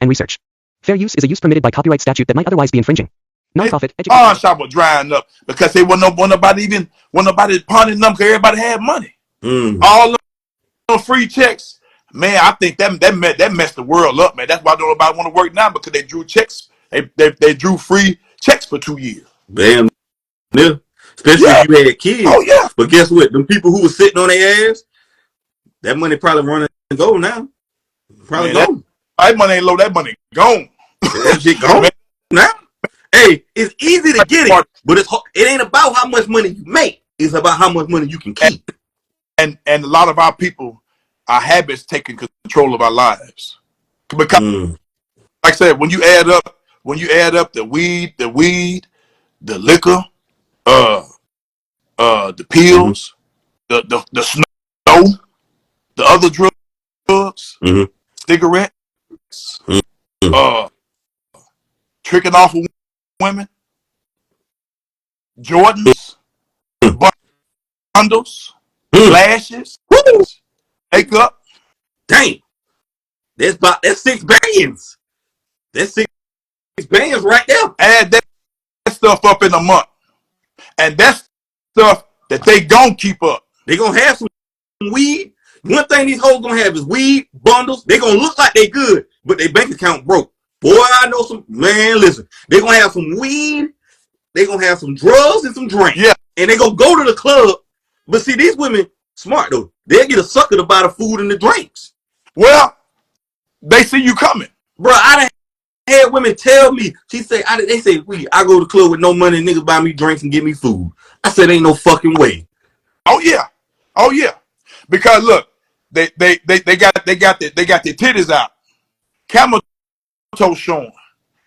and research. Fair use is a use permitted by copyright statute that might otherwise be infringing. Nonprofit education. Pawn shop was drying up because they wasn't nobody pawning them because everybody had money. All them free checks, man. I think that messed the world up, man. That's why nobody want to work now because they drew checks. They drew free checks for 2 years. Damn, yeah. Especially if you had kids. Oh yeah. But guess what? Them people who was sitting on their ass, that money probably running and go now. Probably gone. That money ain't low. That money gone. That shit gone now. Hey, it's easy to get it, but it ain't about how much money you make. It's about how much money you can keep. And a lot of our people, our habits taking control of our lives. Because, like I said, when you add up the weed, the liquor, the pills, the snow, the other drugs, cigarettes, tricking off of women, Jordans, bundles, lashes, makeup. Dang, that's 6 bands. That's 6 bands right there. Add that stuff up in a month, and that's stuff that they gonna keep up. They gonna have some weed. One thing these hoes gonna have is weed, bundles. They gonna look like they good, but their bank account broke. Boy, I know some, man, listen. They gonna have some weed, they gonna have some drugs and some drink. Yeah. And they gonna go to the club. But see, these women, smart though. They'll get a sucker to buy the food and the drinks. Well, they see you coming. Bro, I done had women tell me, they say, I go to the club with no money and niggas buy me drinks and give me food. I said, ain't no fucking way. Oh yeah. Because look, they got their titties out. Camel toe showing.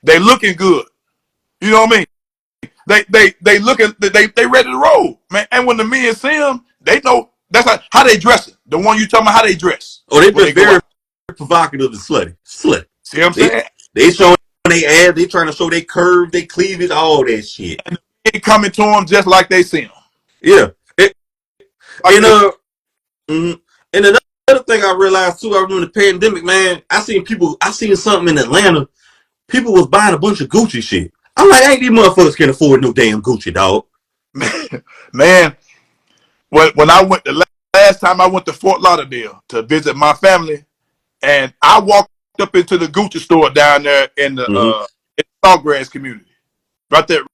They looking good. You know what I mean? They looking, they ready to roll, man. And when the men see them, they know that's how they dressing. The one you talking about, how they dress. Oh, they dress very provocative and slutty. Slut. See what I'm saying? They showing their ass. They trying to show their curve, they cleavage, all that shit. And they coming to them just like they see them. Yeah. And another thing I realized too, I remember the pandemic, man. I seen something in Atlanta. People was buying a bunch of Gucci shit. I'm like, ain't these motherfuckers can afford no damn Gucci, dog. Man, when I went the last time I went to Fort Lauderdale to visit my family, and I walked up into the Gucci store down there in the in Sawgrass community, right there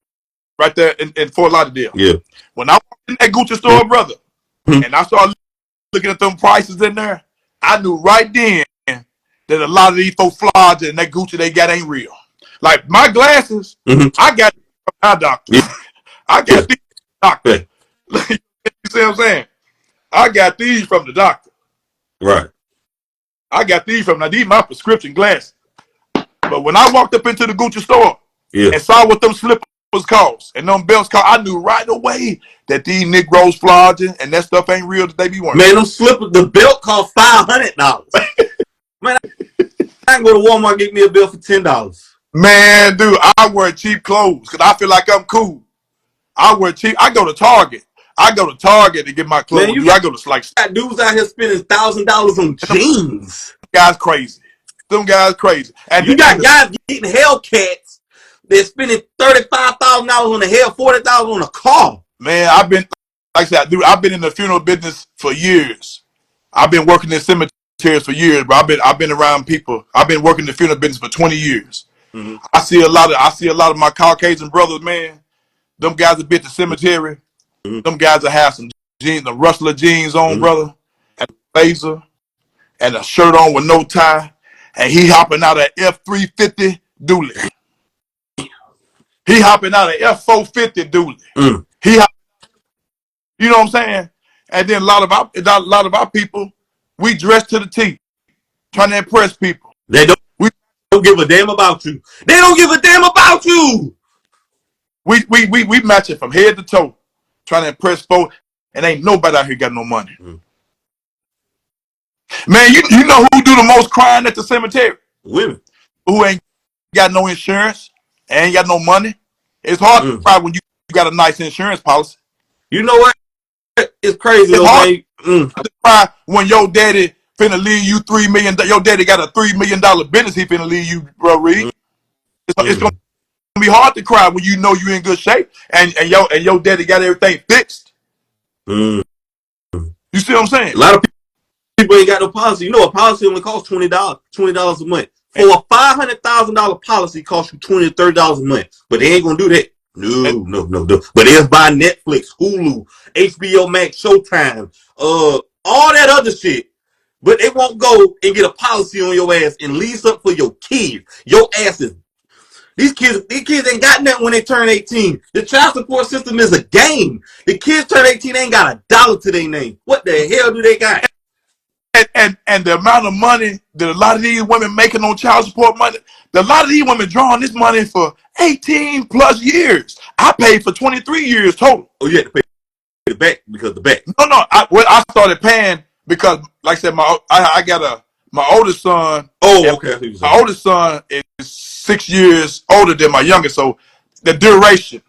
in Fort Lauderdale. Yeah. When I walked in that Gucci store, brother, and I started looking at them prices in there, I knew right then that a lot of these folks flogged and that Gucci they got ain't real. Like my glasses, I got from my doctor. Yeah. I got these from the doctor. You see what I'm saying? I got these from the doctor. Right. I got these these my prescription glasses. But when I walked up into the Gucci store and saw what them slippers cost and them belts cost, I knew right away that these Negroes flogging and that stuff ain't real that they be wearing. Man, them slippers, the belt cost $500. Man, I can go to Walmart and get me a belt for $10. Man, dude, I wear cheap clothes because I feel like I'm cool. I wear cheap. I go to Target. To get my clothes. Man, I go to like dudes out here spending $1,000 on jeans. Guys crazy. Them guys crazy. And you got guys getting Hellcats. They're spending $35,000 on a hell, $40,000 on a car. Man, I've been, like I said, dude, I've been in the funeral business for years. I've been working in cemeteries for years, but I've been around people. I've been working in the funeral business for 20 years. I see a lot of my Caucasian brothers, man. Them guys that been to the cemetery. Them guys that have some jeans, the rustler jeans on, brother, and a blazer, and a shirt on with no tie, and he hopping out of F-350 dually. He hopping out of F-450 dually. You know what I'm saying? And then a lot of our people, we dress to the T, trying to impress people. They don't give a damn about you. They don't give a damn about you. We match it from head to toe, trying to impress folks, and ain't nobody out here got no money. Man, you know who do the most crying at the cemetery? Women. Who ain't got no insurance, ain't got no money. It's hard to cry when you got a nice insurance policy. You know what? It's crazy. It's hard to cry when your daddy finna leave you $3 million. Your daddy got a $3 million business. He finna leave you, bro. Reed. It's gonna be hard to cry when you know you in good shape and your daddy got everything fixed. Mm. You see what I'm saying? A lot of people ain't got no policy. You know, a policy only costs $20 a month. For a $500,000 policy, costs you $20 to $30 a month. But they ain't gonna do that. No. But they'll buy Netflix, Hulu, HBO Max, Showtime, all that other shit. But they won't go and get a policy on your ass and lease up for your kids. Your ass is these kids ain't got nothing when they turn 18. The child support system is a game. The kids turn 18, they ain't got $1 to their name. What the hell do they got? And the amount of money that a lot of these women making on child support money, a lot of these women drawing this money for 18 plus years. I paid for 23 years total. Oh, you had to pay the back because the back. No. I started paying because, like I said, I got my oldest son. Oh, okay. My oldest son is 6 years older than my youngest, so the duration.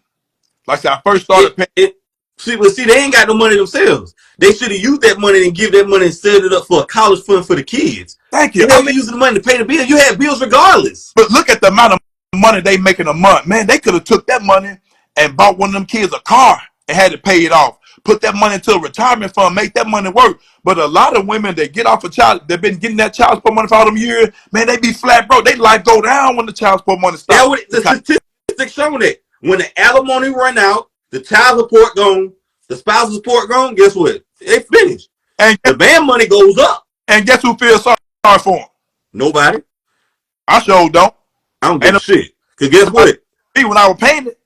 Like I said, I first started paying. See, they ain't got no money themselves. They should have used that money and give that money and set it up for a college fund for the kids. Thank you. I mean, using the money to pay the bill. You had bills regardless. But look at the amount of money they making a month. Man, they could have took that money and bought one of them kids a car and had to pay it off. Put that money into a retirement fund, make that money work. But a lot of women that get off a child, they've been getting that child support money for all them years, man, they be flat broke. They life go down when the child support money stops. Yeah, the statistics show that. When the alimony run out, the child support gone, the spousal support gone, guess what? They finished. And the band money goes up. And guess who feels sorry for them? Nobody. I sure don't. I don't give a shit. Because guess what? When I was paying it,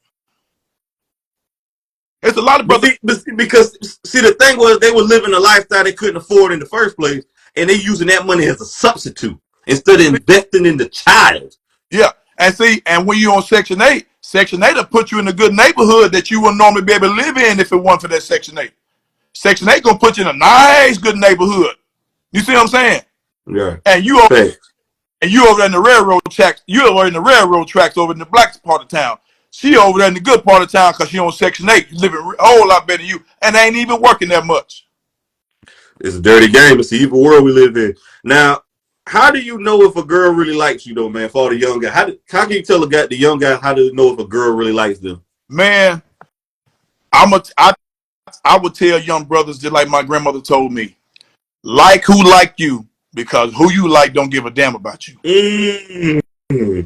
it's a lot of brothers. Because the thing was, they were living a lifestyle they couldn't afford in the first place, and they using that money as a substitute instead of investing in the child. Yeah. And when you're on Section 8 will put you in a good neighborhood that you wouldn't normally be able to live in if it weren't for that Section 8. Section 8 gonna put you in a nice, good neighborhood. You see what I'm saying? Yeah. And you over there in the railroad tracks. You over in the railroad tracks over in the black part of town. She over there in the good part of town because she on Section 8, living a whole lot better than you, and ain't even working that much. It's a dirty game. It's the evil world we live in. Now, how do you know if a girl really likes you, though, man, for all the young guys? How can you tell the young guy how to know if a girl really likes them? Man, I would tell young brothers, just like my grandmother told me, like who like you, because who you like don't give a damn about you. Mm-hmm.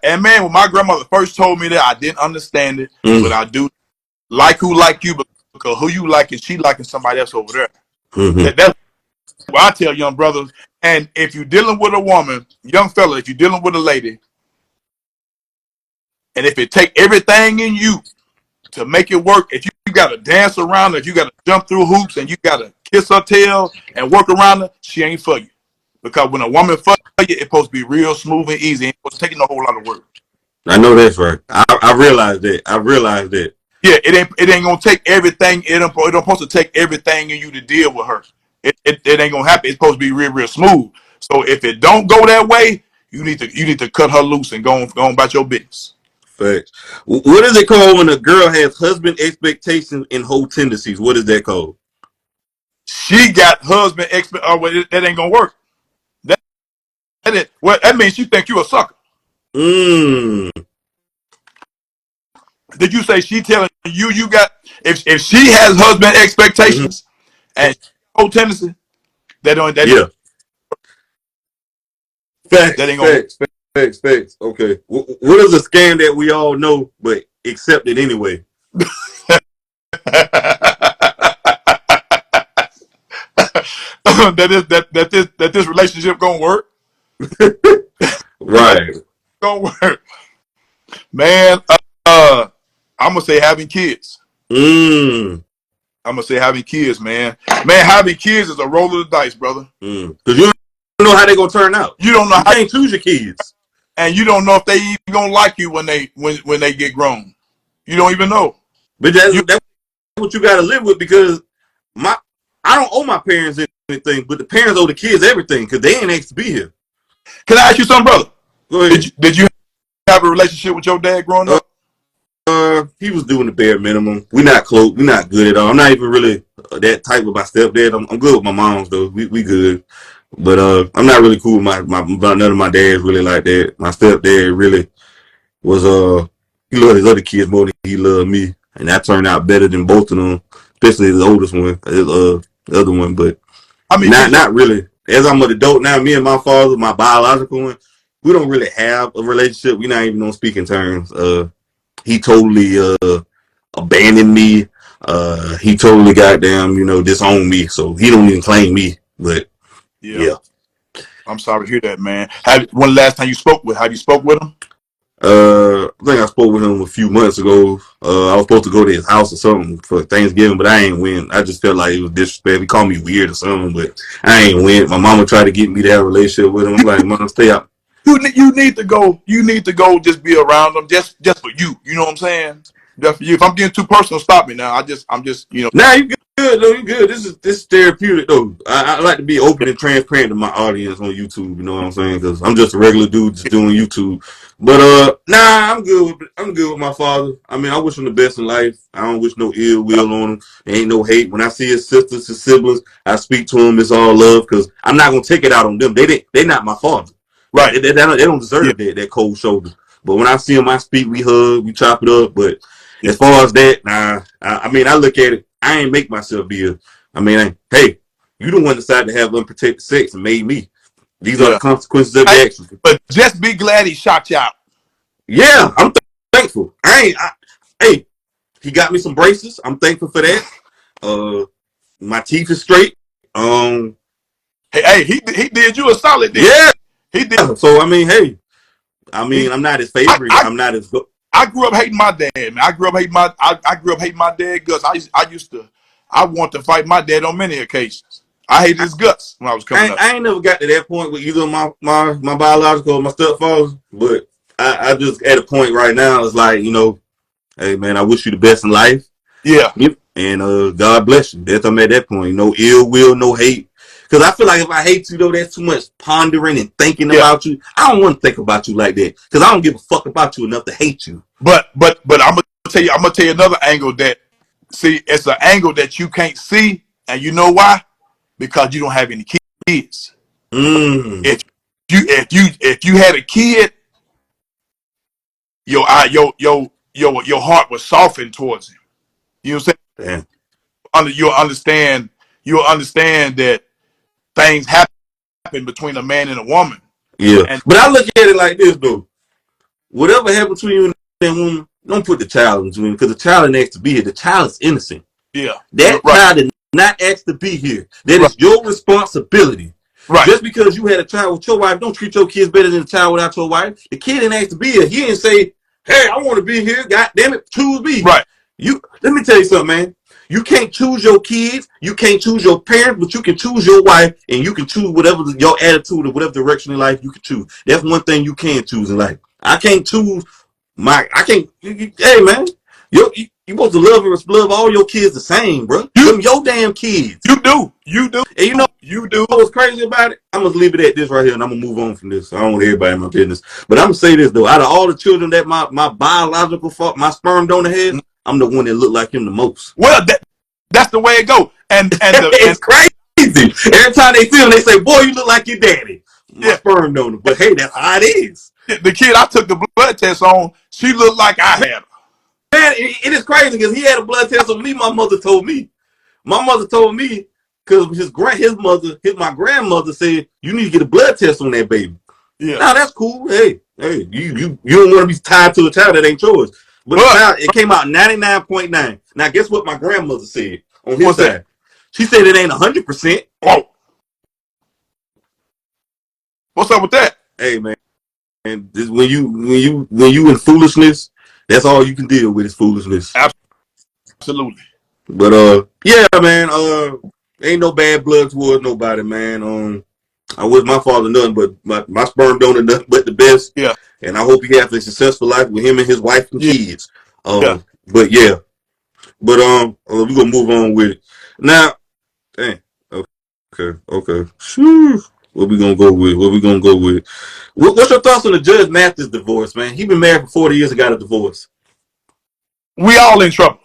And man, when my grandmother first told me that, I didn't understand it, but I do. Like who like you, because who you like and she liking somebody else over there. Mm-hmm. That's what I tell young brothers. And if you're dealing with a woman, young fella, if you're dealing with a lady, and if it take everything in you to make it work, if you got to dance around her, if you got to jump through hoops and you got to kiss her tail and work around her, she ain't for you. Because when a woman for you, it's supposed to be real smooth and easy. It ain't supposed to take a whole lot of work. I know that's right. I realized that. Yeah, it ain't gonna take everything. It don't supposed to take everything in you to deal with her. It ain't gonna happen. It's supposed to be real smooth. So if it don't go that way, you need to cut her loose and go on about your business. Facts. What is it called when a girl has husband expectations and whole tendencies? What is that called? She got husband that ain't gonna work. That means she think you a sucker. Did you say she telling you got if she has husband expectations and whole tendency that yeah. Facts. That ain't gonna Facts. Okay. What is a scam that we all know but accept it anyway? that this relationship gonna work. Right. Gonna work. Man, I'm gonna say having kids. I'm gonna say having kids, man. Man, having kids is a roll of the dice, brother. Because you don't know how they're gonna turn out. You don't know you can't choose your kids. And you don't know if they even gonna like you when they get grown. You don't even know. But that's what you gotta live with, because I don't owe my parents anything, but the parents owe the kids everything because they ain't asked to be here. Can I ask you something, brother? Go ahead. Did you have a relationship with your dad growing up? He was doing the bare minimum. We're not close. We're not good at all. I'm not even really that type with my stepdad. I'm good with my moms though. We good. But I'm not really cool with none of my dads really like that. My stepdad really was he loved his other kids more than he loved me, and that turned out better than both of them, especially the oldest one, the other one. But How many kids? not really. As I'm an adult now, me and my father, my biological one, we don't really have a relationship. We're not even on speaking terms. He totally abandoned me. He totally goddamn, disowned me. So he don't even claim me. But Yeah. yeah. I'm sorry to hear that, man. When last time you spoke with? Have you spoke with him? I think I spoke with him a few months ago. I was supposed to go to his house or something for Thanksgiving, but I ain't went. I just felt like it was disrespectful. He called me weird or something, but I ain't went. My mama tried to get me to have a relationship with him. I'm like, Mom, stay out. You need to go. You need to go. Just be around them. Just for you. You know what I'm saying? Just for you. If I'm getting too personal, stop me now. I'm just. Nah, you good though. You good. This is therapeutic though. I like to be open and transparent to my audience on YouTube. You know what I'm saying? Because I'm just a regular dude just doing YouTube. But nah, I'm good with my father. I mean, I wish him the best in life. I don't wish no ill will on him. There ain't no hate. When I see his sisters, his siblings, I speak to him. It's all love because I'm not gonna take it out on them. They not my father. Right. They don't Yeah. deserve that cold shoulder. But when I see him, I speak. We hug. We chop it up. But as far as that, nah. I mean, I look at it. I ain't make myself be a. I mean, hey, you the one decided to have unprotected sex and made me. These are the Yeah. consequences of Hey, your actions. but just be glad he shot you out. Yeah, I'm thankful. Hey, he got me some braces. I'm thankful for that. Uh, my teeth is straight. Um, Hey, he did you a solid, didn't yeah. he? He did. So I mean, hey, He. I'm not his I, favorite. I I'm not his. I grew up hating my dad, man. I grew up hating my dad guts. I used to. I want to fight my dad on many occasions. I hated his guts when I was coming up. I ain't never got to that point with either my biological or my stepfather, but I just at a point right now. It's like hey man, I wish you the best in life. Yeah. Yep. And God bless you. That's I'm at that point. No ill will, no hate. Because I feel like if I hate you though, that's too much pondering and thinking Yeah. about you. I don't want to think about you like that. Because I don't give a fuck about you enough to hate you. But I'm gonna tell you. I'm gonna tell you another angle that. See, it's an angle that you can't see, and you know why? Because you don't have any kids. Mm. If you had a kid, your heart was softened towards him. You know what Damn. I'm saying? You'll understand that things happen between a man and a woman. Yeah. And But I look at it like this though. Whatever happened to you and that woman, don't put the child into him because the child ain't asked to be here. The child is innocent. yeah, you're That right. child did not ask to be here. You're That right. is your responsibility. Right. Just because you had a child with your wife, don't treat your kids better than a child without your wife. The kid didn't ask to be here. He didn't say, "Hey, I want to be here. God damn it, choose me." Right. Let me tell you something, man. You can't choose your kids, you can't choose your parents, but you can choose your wife, and you can choose whatever your attitude or whatever direction in life you can choose. That's one thing you can choose in life. I can't choose I can't. Hey, man, you supposed to love all your kids the same, bro. You Them your damn kids. you do. You do. And you know You do. what's crazy about it? I'm gonna leave it at this right here, and I'm gonna move on from this. I don't want everybody in my business, but I'm gonna say this though: out of all the children that my biological my sperm donor had, I'm the one that looked like him the most. Well, that's the way it goes. And It's crazy. Every time they see him, they say, "Boy, you look like your daddy." My yeah, sperm donor, but hey, that's how it is. the kid I took the blood test on, she looked like I had her. Man, it is crazy because he had a blood test on me. My mother told me. My mother told me because my grandmother said you need to get a blood test on that baby. Yeah. Now that's cool. Hey, you don't want to be tied to a child that ain't yours. But the But child, it came out 99.9. Now guess what my grandmother said on his what's that? side? She said it ain't 100%. Oh, what's up with that? Hey man, and this, when you in foolishness, that's all you can deal with is foolishness. Absolutely. But yeah, man, ain't no bad blood towards nobody, man. I wish my father nothing but my sperm donor nothing but the best, Yeah. and I hope he has a successful life with him and his wife and Yeah. kids. Yeah. But yeah, but we gonna move on with it now. Dang, okay. Whew. What we gonna go with? What we gonna go with? What's your thoughts on the Judge Mathis divorce, man? He been married for 40 years and got a divorce. We all in trouble.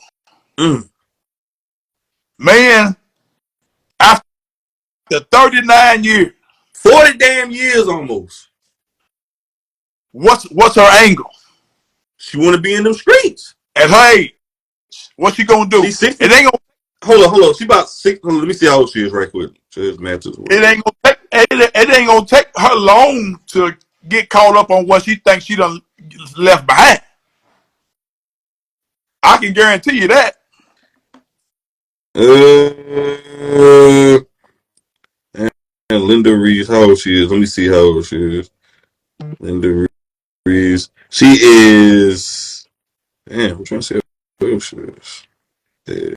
Mm. Man, after 39 years. 40 damn years almost. What's her angle? She want to be in them streets. At her age, what she gonna do? She's 60. It ain't gonna. Hold on. She about 6. Let me see how old she is right quick. It ain't gonna take. It ain't gonna take her long to get caught up on what she thinks she done left behind. I can guarantee you that. And Linda Reese, how old she is? Let me see how old she is. Linda Reese. She is. Damn, I'm trying to see how old she is.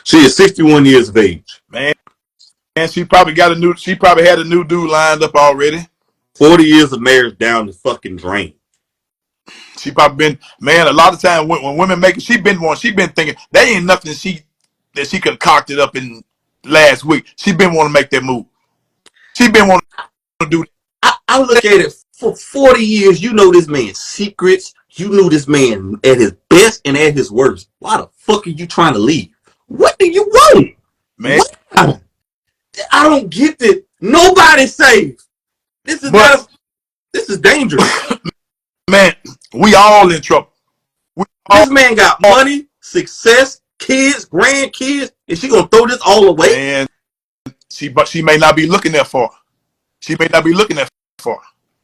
She is 61 years of age. Man, she probably got a new. She probably had a new dude lined up already. 40 years of marriage down the fucking drain. She probably been, man. A lot of times when women make it, she been thinking that ain't nothing that she concocted up in last week. She been want to make that move. She been want to do. I look at it for 40 years. You know this man's secrets. You knew this man at his best and at his worst. Why the fuck are you trying to leave? What do you want, man? Why? I don't get it. Nobody's safe. This is dangerous. Man, we all in trouble. This man got money, success, kids, grandkids, and she gonna throw this all away? Man, she may not be looking that far. She may not be looking that far.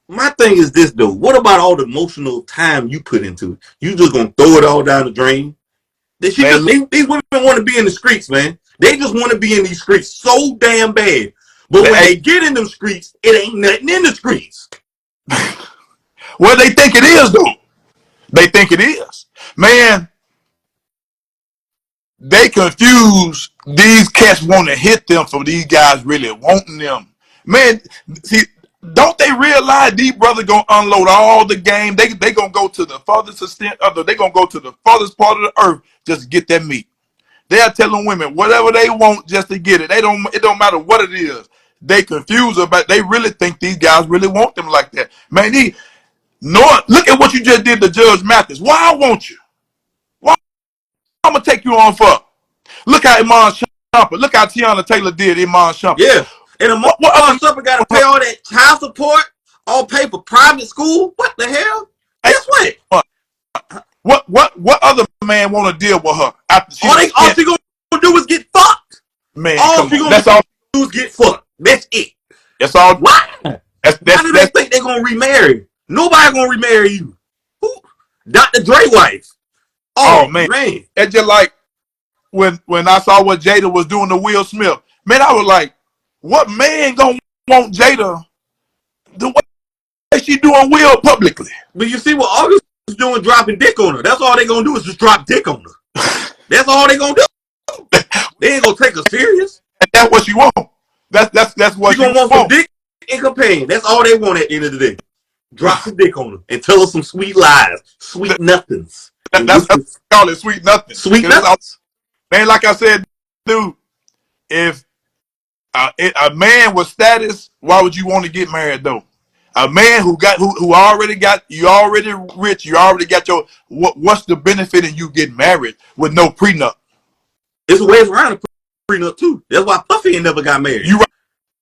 My thing is this though. What about all the emotional time you put into it? You just gonna throw it all down the drain? These women want to be in the streets, man. They just want to be in these streets so damn bad. But when they get in them streets, it ain't nothing in the streets. Well, they think it is, though. They think it is. Man, they confuse these cats want to hit them from these guys really wanting them. Man, see, don't they realize these brothers gonna unload all the game? They gonna go to the farthest extent of they gonna go to the farthest part of the earth just to get that meat. They are telling women whatever they want just to get it. It don't matter what it is. They confuse about. They really think these guys really want them like that. Man, look at what you just did to Judge Mathis. Why I want you? Why I'm gonna take you on for? Look how Iman Shumpert. Look how Tiana Taylor did Iman Shumpert. Yeah. And Iman Shumpert got to pay all that child support, all pay for private school. What the hell? Guess what? What other man want to deal with her after all she gonna do is get fucked. Man, all she gonna do is get fucked. That's it. That's all. Why? Why do they think they're gonna remarry? Nobody gonna remarry you. Who? Dr. Dre wife. Oh man. It's just like when I saw what Jada was doing to Will Smith. Man, I was like, what man gonna want Jada the way she doing Will publicly? But you see what August is doing, dropping dick on her. That's all they gonna do is just drop dick on her. That's all they gonna do. They ain't gonna take her serious. And that's what she want. That's what she gonna want. Some dick and companion. That's all they want at the end of the day. Drop some dick on her and tell her some sweet lies, sweet nothings. That's call it sweet nothings. Sweet nothings. Man, like I said, dude, if a man with status, why would you want to get married though? A man who already got you already rich, you already got your what's the benefit in you getting married with no prenup? It's a ways around a prenup too. That's why Puffy ain't never got married. You right,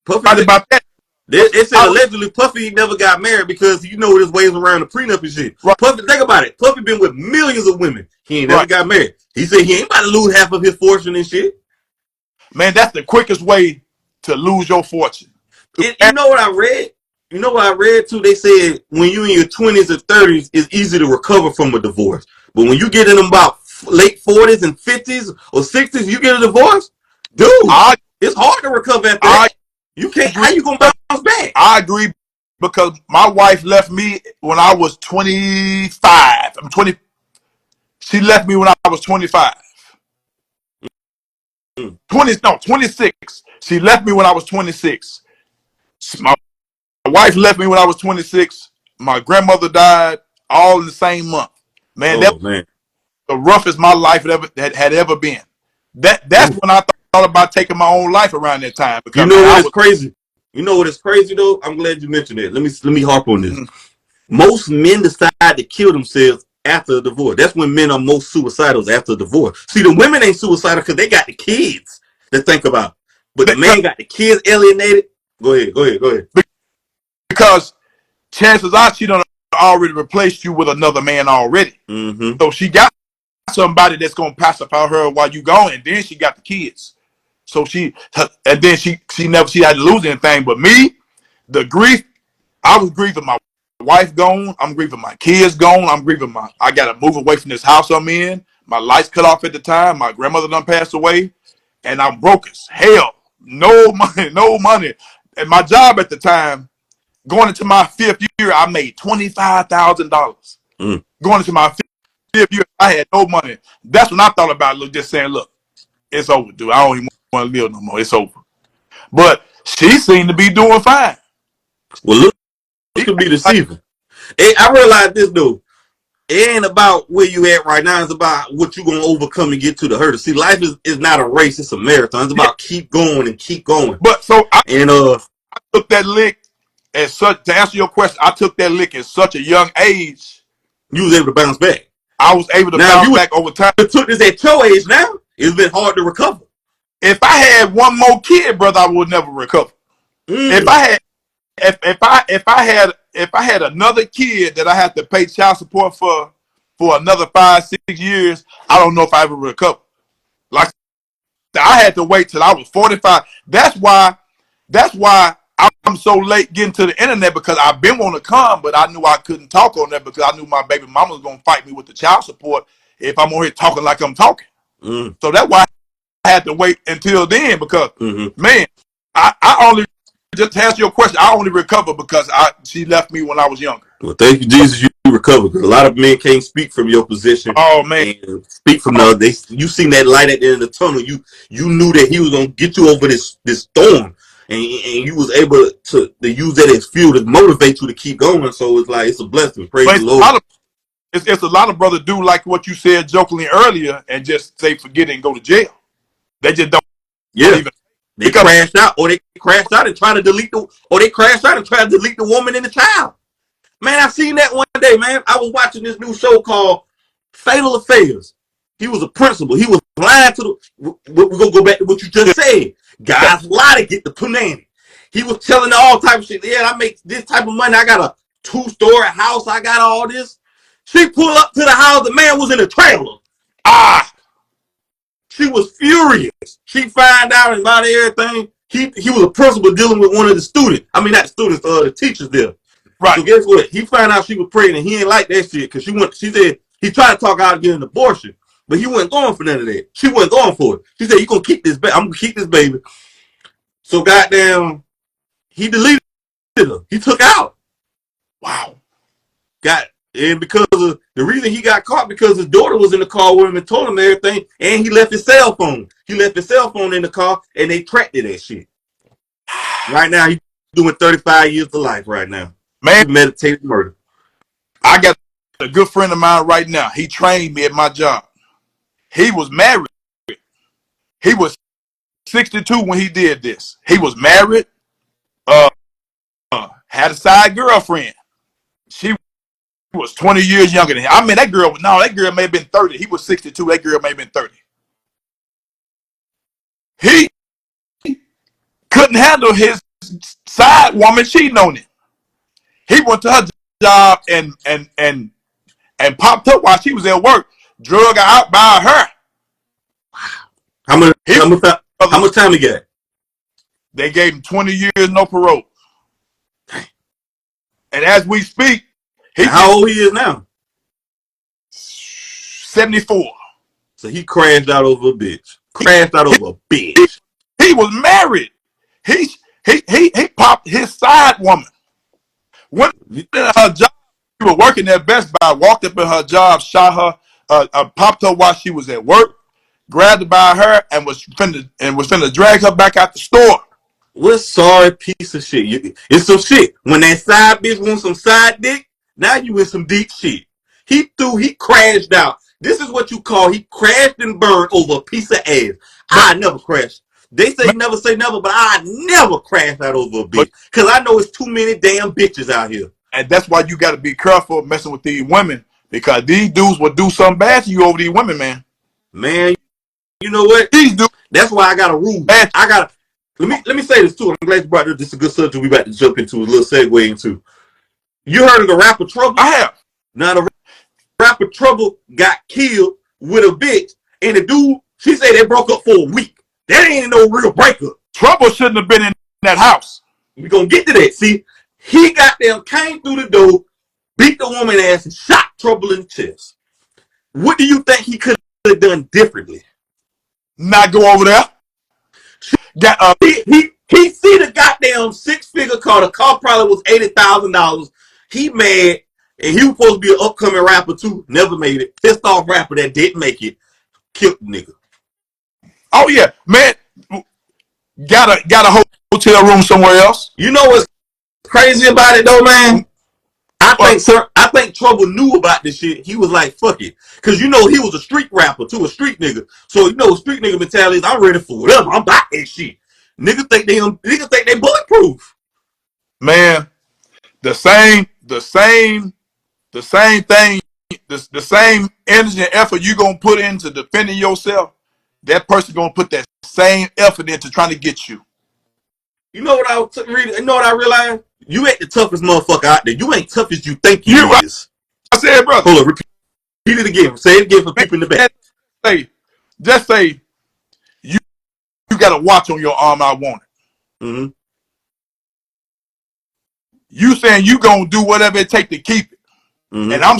Puffy right about that. It said allegedly Puffy never got married because you know there's ways around the prenup and shit. Right. Puffy, think about it. Puffy been with millions of women. He ain't never got married. He said he ain't about to lose half of his fortune and shit. Man, that's the quickest way to lose your fortune. You know what I read? You know what I read too? They said when you in your 20s or 30s, it's easy to recover from a divorce. But when you get in about late 40s and 50s or 60s, you get a divorce, dude, it's hard to recover after that. You can't. How you gonna bounce back? I agree because my wife left me when I was 25. I'm 20. She left me when I was 25. 26. She left me when I was 26. My wife left me when I was 26. My grandmother died all in the same month. Man, that was the roughest my life had ever been. That's when I thought about taking my own life around that time. Because you know what is crazy? You know what is crazy though? I'm glad you mentioned it. Let me harp on this. Mm-hmm. Most men decide to kill themselves after a divorce. That's when men are most suicidal, after a divorce. See, the women ain't suicidal because they got the kids to think about. But the man got the kids alienated. Go ahead. Because chances are she done already replaced you with another man already. Mm-hmm. So she got somebody that's gonna pacify her while you gone, and then she got the kids. So and then she had to lose anything. But me, the grief, I was grieving my wife gone. I'm grieving my kids gone. I gotta move away from this house I'm in. My lights cut off at the time. My grandmother done passed away, and I'm broke as hell. No money, no money. And my job at the time, going into my 5th year, I made $25,000. Going into my 5th year, I had no money. That's when I thought about just saying, look, it's over, dude. I don't even want to live no more. It's over. But she seemed to be doing fine. Well, looks could be deceiving. Hey, I realize this, though. It ain't about where you at right now. It's about what you gonna overcome and get to the hurdle. See, life is not a race; it's a marathon. It's about keep going and keep going. But so I And took that lick at such. To answer your question, I took that lick at such a young age. you was able to bounce back. I was able to bounce back over time. If you took this at your age now, it's been hard to recover. If I had one more kid, brother, I would never recover. If I had another kid that I had to pay child support for another 5-6 years, I don't know if I ever recover. Like I had to wait till I was 45. That's why I'm so late getting to the internet, because I've been wanting to come, but I knew I couldn't talk on that because I knew my baby mama was gonna fight me with the child support if I'm on here talking like I'm talking. So that's why I had to wait until then, because man, I only, just to answer your question, I only recovered because she left me when I was younger. Well, thank you, Jesus, you recovered. Because a lot of men can't speak from your position. Oh man, and speak from the you seen that light at the end of the tunnel. You knew that he was gonna get you over this storm, and you was able to use that as fuel to motivate you to keep going. So it's like it's a blessing. Praise the Lord. It's a lot of brothers do like what you said jokingly earlier and just say forget it and go to jail. They just don't. Yeah. They crashed out, or they crashed out and try to delete the woman and the child. Man, I seen that one day, man. I was watching this new show called Fatal Affairs. He was a principal. He was lying to the. We're gonna go back to what you just said. Guys lie to get the punani. He was telling all type of shit. Yeah, I make this type of money. I got a 2-story house. I got all this. She pulled up to the house. The man was in a trailer. She was furious. She found out about everything. He was a principal dealing with one of the students. I mean, not the students, the teachers there. Right. So guess what? He found out she was pregnant. He ain't like that shit because she said he tried to talk out to get an abortion, but he wasn't going for none of that. She wasn't going for it. She said, "You gonna keep this baby? I'm gonna keep this baby." So goddamn, he deleted her. He took out. Wow. And because of the reason he got caught, because his daughter was in the car with him and told him everything, and he left his cell phone. He left his cell phone in the car, and they tracked it, that shit. Right now, he's doing 35 years to life right now. Man, premeditated murder. I got a good friend of mine right now. He trained me at my job. He was married. He was 62 when he did this. He was married, had a side girlfriend. She was 20 years younger than him. I mean, that girl may have been 30. He was 62. That girl may have been 30. He couldn't handle his side woman cheating on him. He went to her job and popped up while she was at work, drug her out by her. How much time he got? They gave him 20 years, no parole. And as we speak, how old he is now? 74. So he crashed out over a bitch. He was married. He popped his side woman. Went in her job. She was working at Best Buy. Walked up in her job, shot her, popped her while she was at work, grabbed her by her, and was finna drag her back out the store. What sorry piece of shit? It's some shit. When that side bitch wants some side dick, now you in some deep shit. He crashed out. This is what you call he crashed and burned over a piece of ass. I never crashed. They say never say never, but I never crashed out over a bitch. Because I know it's too many damn bitches out here. And that's why you got to be careful messing with these women, because these dudes will do something bad to you over these women, man. Man, you know what? These dudes. That's why I got a rule. let me say this too. I'm glad you brought this. This is a good subject. We about to jump into a little segue into. You heard of the rapper Trouble? I have. Now the rapper Trouble got killed with a bitch, and the dude, she said they broke up for a week. That ain't no real breakup. Trouble shouldn't have been in that house. We gonna get to that. See, he got them, came through the door, beat the woman ass, and shot Trouble in the chest. What do you think he could have done differently? Not go over there. Got He see the goddamn 6-figure car. The car probably was $80,000. He mad, and he was supposed to be an upcoming rapper too. Never made it. Pissed off rapper that didn't make it. Killed the nigga. Oh yeah, man. Got a hotel room somewhere else. You know what's crazy about it though, man? I think Trouble knew about this shit. He was like, fuck it. Cause you know he was a street rapper too, a street nigga. So you know street nigga mentality is I'm ready for whatever. I'm about that shit. Niggas think they bulletproof. Man, the same thing, the same energy and effort you gonna put into defending yourself, that person gonna put that same effort into trying to get you. You know what I realized? You ain't the toughest motherfucker out there. You ain't tough as you think you is. I said, brother. Hold on, repeat it again. Say it again for people in the back. Just say you got a watch on your arm. I want it. Mm-hmm. You saying you gonna do whatever it take to keep it, mm-hmm. and I'm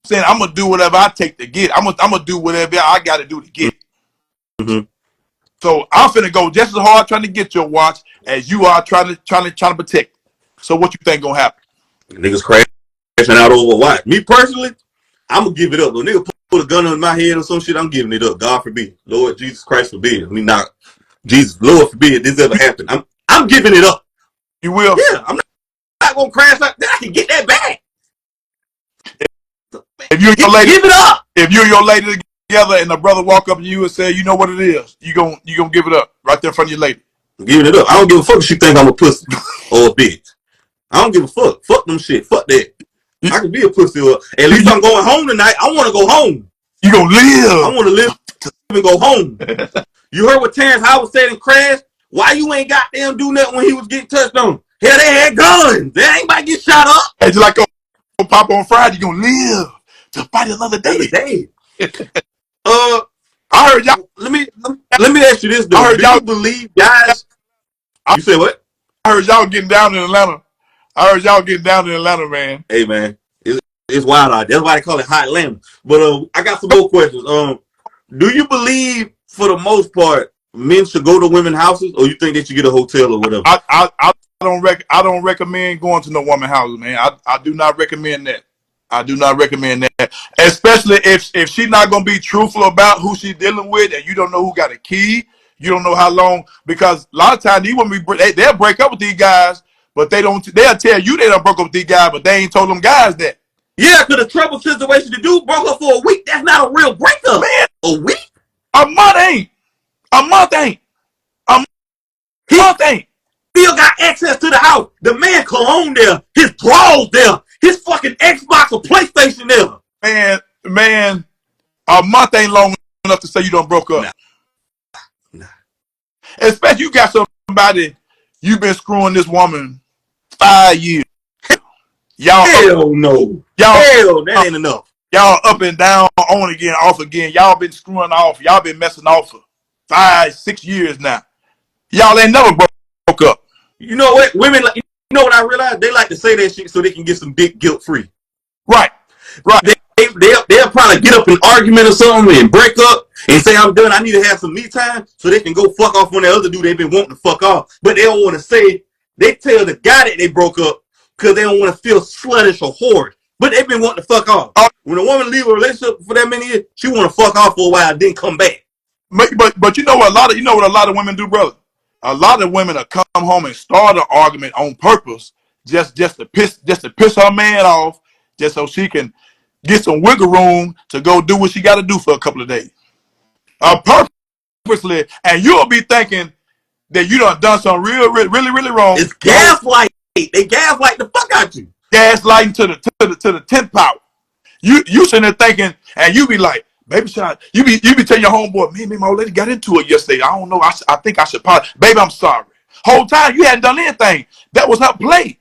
saying I'm gonna do whatever I take to get it. I'm gonna do whatever I got to do to get it. Mm-hmm. So I'm finna go just as hard trying to get your watch as you are trying to protect it. So what you think gonna happen? Niggas crashing out over watch. Me personally, I'm gonna give it up. When nigga put a gun on my head or some shit, I'm giving it up. God forbid. Lord Jesus Christ forbid. I mean, not Jesus, Lord forbid this ever happened. I'm giving it up. You will? Yeah, I'm not gonna crash like that. I can get that back. If you and your lady, give it up. If you and your lady together and the brother walk up to you and say, you know what it is, you gonna give it up right there in front of your lady. I'm giving it up. I don't give a fuck if she think I'm a pussy or a bitch. I don't give a fuck. Fuck them shit. Fuck that. I can be a pussy. At least I'm going home tonight. I want to go home. You gonna live. I want to live and go home. You heard what Terrence Howard said in Crash? Why you ain't goddamn do nothing when he was getting touched on? Hell, they had guns. They ain't about to get shot up. Hey, just like Pop on Friday, you gonna live to fight another day. I heard y'all. Let me ask you this though. I heard y'all believe guys. You say what? I heard y'all getting down in Atlanta. Man. Hey man, it's wild out. That's why they call it hot Atlanta. But I got some more questions. Do you believe for the most part men should go to women's houses, or you think they should get a hotel or whatever? I don't recommend going to no woman houses, man. I do not recommend that. I do not recommend that, especially if she's not gonna be truthful about who she's dealing with, and you don't know who got a key, you don't know how long. Because a lot of times these women they'll break up with these guys, but they'll tell you they done broke up with these guys, but they ain't told them guys that. Yeah, because the trouble situation, the dude broke up for a week. That's not a real breakup. Man, a week? A month ain't. Still got access to the house. The man cologne there. His drawers there. His fucking Xbox or PlayStation there. Man, a month ain't long enough to say you done broke up. Nah. Especially you got somebody, you been screwing this woman 5 years. Hell no. Hell, that ain't enough. Y'all up and down, on again, off again. Y'all been screwing off. Y'all been messing off for 5-6 years now. Y'all ain't never broke up. You know what? Women, you know what I realized? They like to say that shit so they can get some dick guilt free. Right. They'll probably get up an argument or something and break up and say, I'm done. I need to have some me time so they can go fuck off on the other dude they've been wanting to fuck off. But they don't want to say, they tell the guy that they broke up because they don't want to feel sluttish or whore. But they've been wanting to fuck off. When a woman leave a relationship for that many years, she want to fuck off for a while and then come back. But you know what a lot of women do, brother? A lot of women will come home and start an argument on purpose just to piss her man off, just so she can get some wiggle room to go do what she got to do for a couple of days. Purposely, and you'll be thinking that you done something really wrong. It's gaslight. They gaslight the fuck out you. Gaslighting to the 10th power. You sitting there thinking, and you be like, Baby shot. You be telling your homeboy, me, my old lady got into it yesterday. I don't know. I think I should apologize. Baby, I'm sorry. Whole time you hadn't done anything. That was her play.